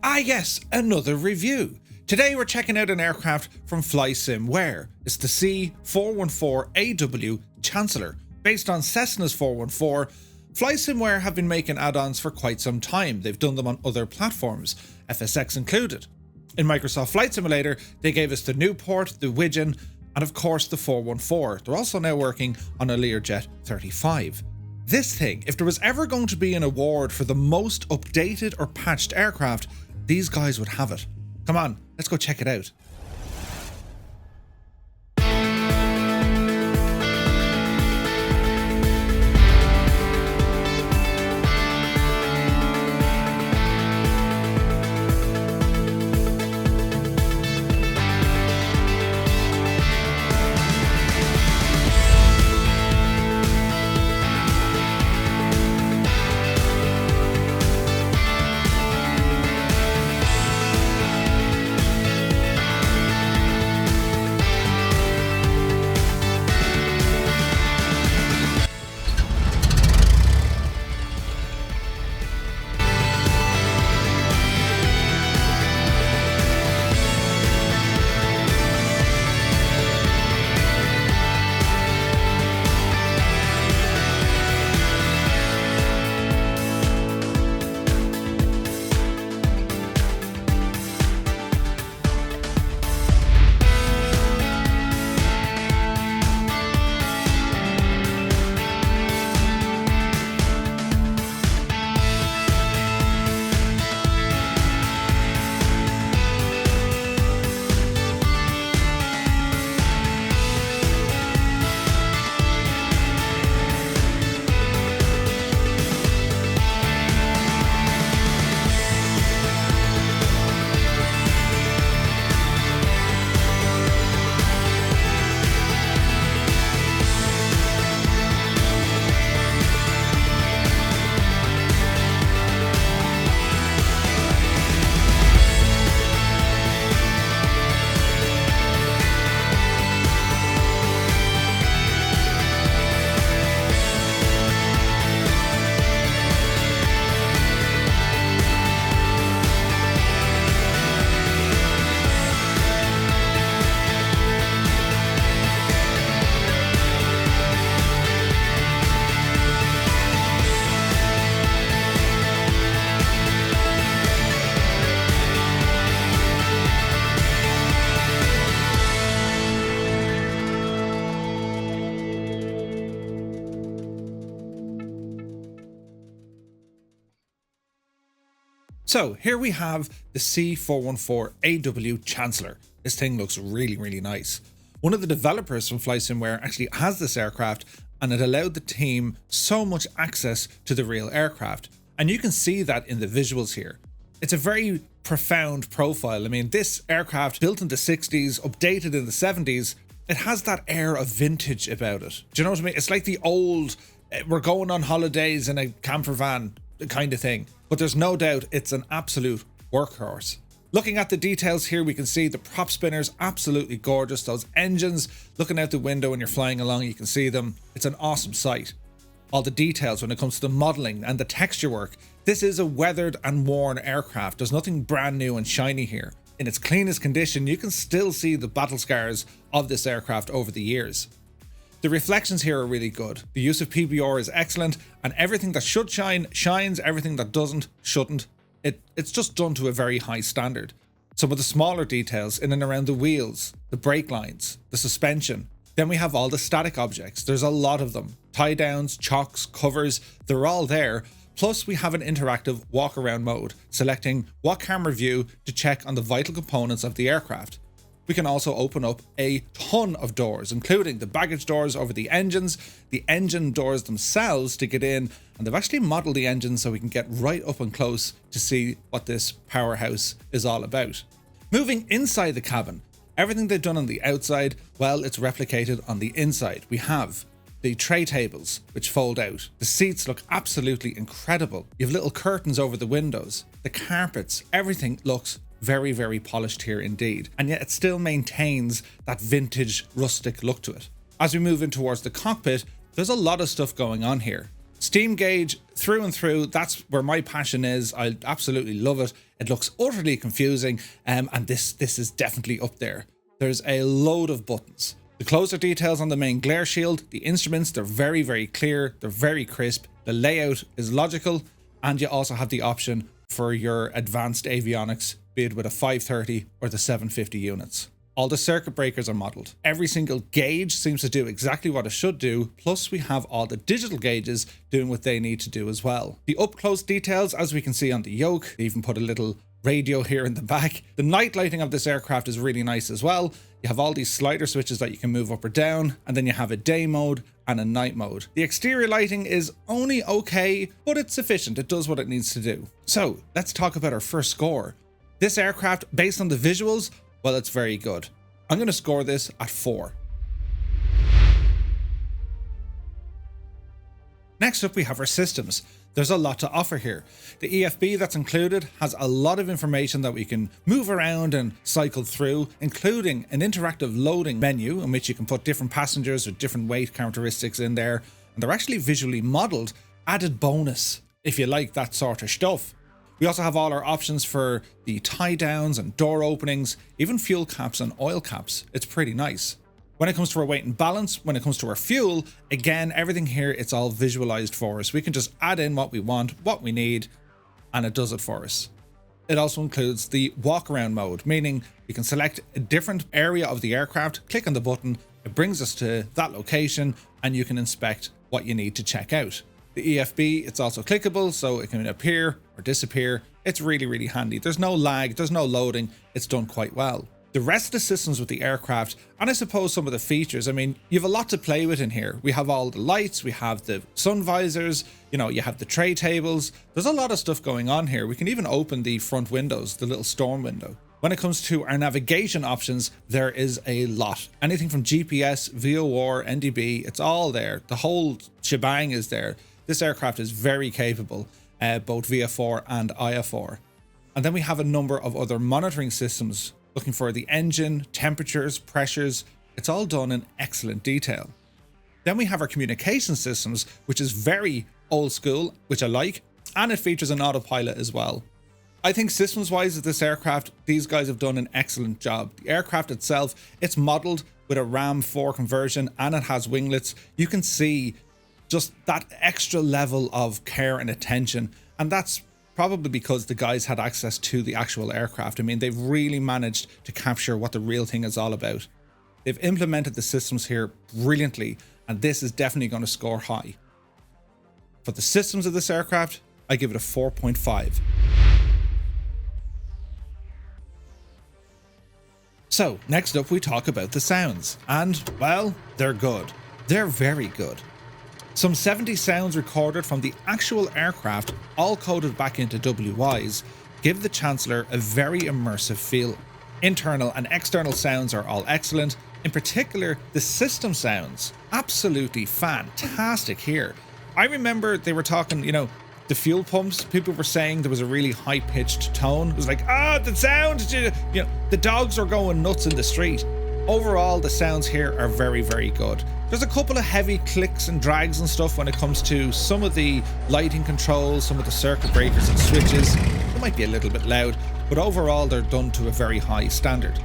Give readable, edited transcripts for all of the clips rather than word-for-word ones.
Ah yes, another review. Today we're checking out an aircraft from FlySimWare. It's the C414AW Chancellor. Based on Cessna's 414, FlySimWare have been making add-ons for quite some time. They've done them on other platforms, FSX included. In Microsoft Flight Simulator, they gave us the Newport, the Widgeon, and of course the 414. They're also now working on a Learjet 35. This thing, if there was ever going to be an award for the most updated or patched aircraft, these guys would have it. Come on, let's go check it out. So here we have the C414AW Chancellor. This thing looks really nice. One of the developers from FlySimWare actually has this aircraft, and it allowed the team so much access to the real aircraft. And you can see that in the visuals here. It's a very profound profile. I mean, this aircraft built in the 60s, updated in the 70s, it has that air of vintage about it. Do you know what I mean? It's like the old, we're going on holidays in a camper van kind of thing. But there's no doubt it's an absolute workhorse. Looking at the details here, we can see the prop spinners, absolutely gorgeous. Those engines, looking out the window when you're flying along, you can see them. It's an awesome sight. All the details when it comes to the modeling and the texture work. This is a weathered and worn aircraft. There's nothing brand new and shiny here. In its cleanest condition, you can still see the battle scars of this aircraft over the years. The reflections here are really good. The use of PBR is excellent, and everything that should shine, shines. Everything that doesn't, shouldn't. It's just done to a very high standard. Some of the smaller details in and around the wheels, the brake lines, the suspension. Then we have all the static objects. There's a lot of them. Tie downs, chocks, covers, they're all there. Plus we have an interactive walk around mode, selecting what camera view to check on the vital components of the aircraft. We can also open up a ton of doors, including the baggage doors over the engines, the engine doors themselves to get in, and they've actually modeled the engine so we can get right up and close to see what this powerhouse is all about. Moving inside the cabin, everything they've done on the outside, well, it's replicated on the inside. We have the tray tables, which fold out. The seats look absolutely incredible. You have little curtains over the windows. The carpets, everything looks very, very polished here indeed. And yet it still maintains that vintage rustic look to it. As we move in towards the cockpit, there's a lot of stuff going on here. Steam gauge through and through, that's where my passion is. I absolutely love it. It looks utterly confusing, and this is definitely up there. There's a load of buttons. The closer details on the main glare shield, the instruments, they're very, very clear, they're very crisp, the layout is logical, and you also have the option for your advanced avionics, be it with a 530 or the 750 units. All the circuit breakers are modelled. Every single gauge seems to do exactly what it should do, plus we have all the digital gauges doing what they need to do as well. The up-close details, as we can see on the yoke, they even put a little radio here in the back. The night lighting of this aircraft is really nice as well. You have all these slider switches that you can move up or down, and then you have a day mode and a night mode. The exterior lighting is only okay, but it's sufficient. It does what it needs to do. So let's talk about our first score. This aircraft, based on the visuals, well, it's very good. I'm going to score this at 4. Next up, we have our systems. There's a lot to offer here. The EFB that's included has a lot of information that we can move around and cycle through, including an interactive loading menu in which you can put different passengers or different weight characteristics in there. And they're actually visually modeled, added bonus if you like that sort of stuff. We also have all our options for the tie downs and door openings, even fuel caps and oil caps. It's pretty nice. When it comes to our weight and balance, when it comes to our fuel, again, everything here, it's all visualized for us. We can just add in what we want, what we need, and it does it for us. It also includes the walk around mode, meaning we can select a different area of the aircraft, click on the button, it brings us to that location, and you can inspect what you need to check out. The EFB, it's also clickable, so it can appear or disappear. It's really, really handy. There's no lag, there's no loading. It's done quite well. The rest of the systems with the aircraft, and I suppose some of the features, I mean, you have a lot to play with in here. We have all the lights, we have the sun visors, you have the tray tables. There's a lot of stuff going on here. We can even open the front windows, the little storm window. When it comes to our navigation options, there is a lot. Anything from GPS, VOR, NDB, it's all there. The whole shebang is there. This aircraft is very capable, both VFR and IFR. And then we have a number of other monitoring systems looking for the engine, temperatures, pressures. It's all done in excellent detail. Then we have our communication systems, which is very old school, which I like, and it features an autopilot as well. I think systems wise with this aircraft, these guys have done an excellent job. The aircraft itself, it's modeled with a Ram 4 conversion and it has winglets. You can see just that extra level of care and attention, and that's probably because the guys had access to the actual aircraft. I mean, they've really managed to capture what the real thing is all about. They've implemented the systems here brilliantly, and this is definitely going to score high. For the systems of this aircraft, I give it a 4.5. So, next up we talk about the sounds, and, well, they're good. They're very good. Some 70 sounds recorded from the actual aircraft, all coded back into WIs, give the Chancellor a very immersive feel. Internal and external sounds are all excellent. In particular, the system sounds, absolutely fantastic here. I remember they were talking, the fuel pumps, people were saying there was a really high-pitched tone. It was like, the sound, the dogs are going nuts in the street. Overall, the sounds here are very, very good. There's a couple of heavy clicks and drags and stuff when it comes to some of the lighting controls, some of the circuit breakers and switches. They might be a little bit loud, but overall they're done to a very high standard.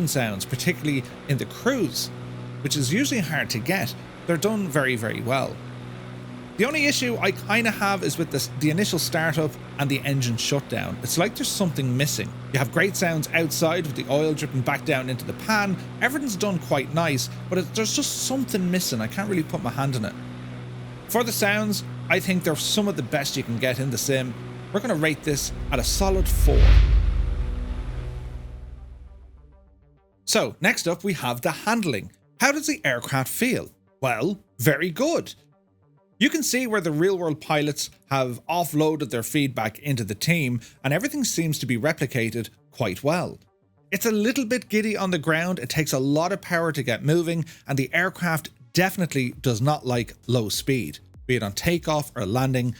engine sounds, particularly in the cruise, which is usually hard to get, they're done very, very well. The only issue I kind of have is with the initial startup and the engine shutdown. It's like there's something missing. You have great sounds outside with the oil dripping back down into the pan. Everything's done quite nice, but there's just something missing. I can't really put my hand on it. For the sounds, I think they're some of the best you can get in the sim. We're going to rate this at a solid 4. So next up we have the handling. How does the aircraft feel? Well, very good. You can see where the real-world pilots have offloaded their feedback into the team, and everything seems to be replicated quite well. It's a little bit giddy on the ground, it takes a lot of power to get moving, and the aircraft definitely does not like low speed, be it on takeoff or landing.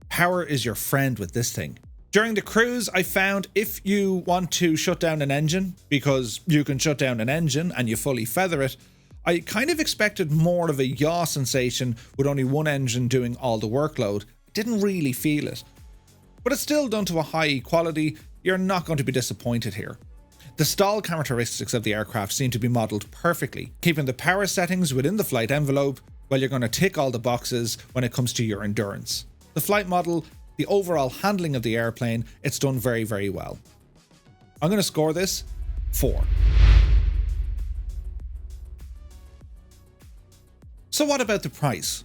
Power is your friend with this thing. During the cruise, I found if you want to shut down an engine, because you can shut down an engine and you fully feather it, I kind of expected more of a yaw sensation with only one engine doing all the workload. I didn't really feel it. But it's still done to a high quality, you're not going to be disappointed here. The stall characteristics of the aircraft seem to be modelled perfectly, keeping the power settings within the flight envelope while you're going to tick all the boxes when it comes to your endurance. The flight model, the overall handling of the airplane, it's done very, very well. I'm going to score this 4. So what about the price?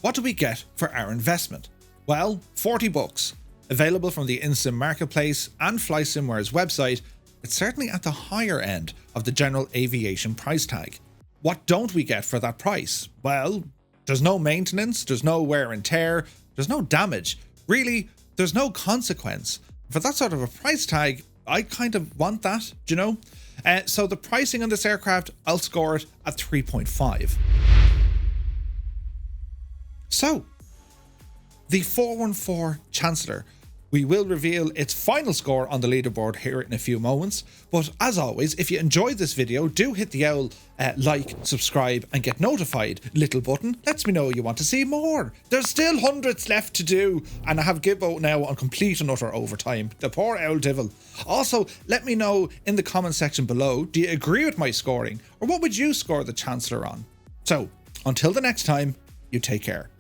What do we get for our investment? Well, $40. Available from the InSim marketplace and FlySimWare's website, it's certainly at the higher end of the general aviation price tag. What don't we get for that price? Well, there's no maintenance, there's no wear and tear, there's no damage. Really, there's no consequence. For that sort of a price tag, I kind of want that, do you know? So the pricing on this aircraft, I'll score it at 3.5. So, the 414 Chancellor. We will reveal its final score on the leaderboard here in a few moments, but as always, if you enjoyed this video, do hit the owl like, subscribe and get notified little button. Lets me know you want to see more. There's still hundreds left to do, and I have give out now on complete and utter overtime. The poor owl devil. Also, let me know in the comment section below, do you agree with my scoring, or what would you score the Chancellor on? So, until the next time, you take care.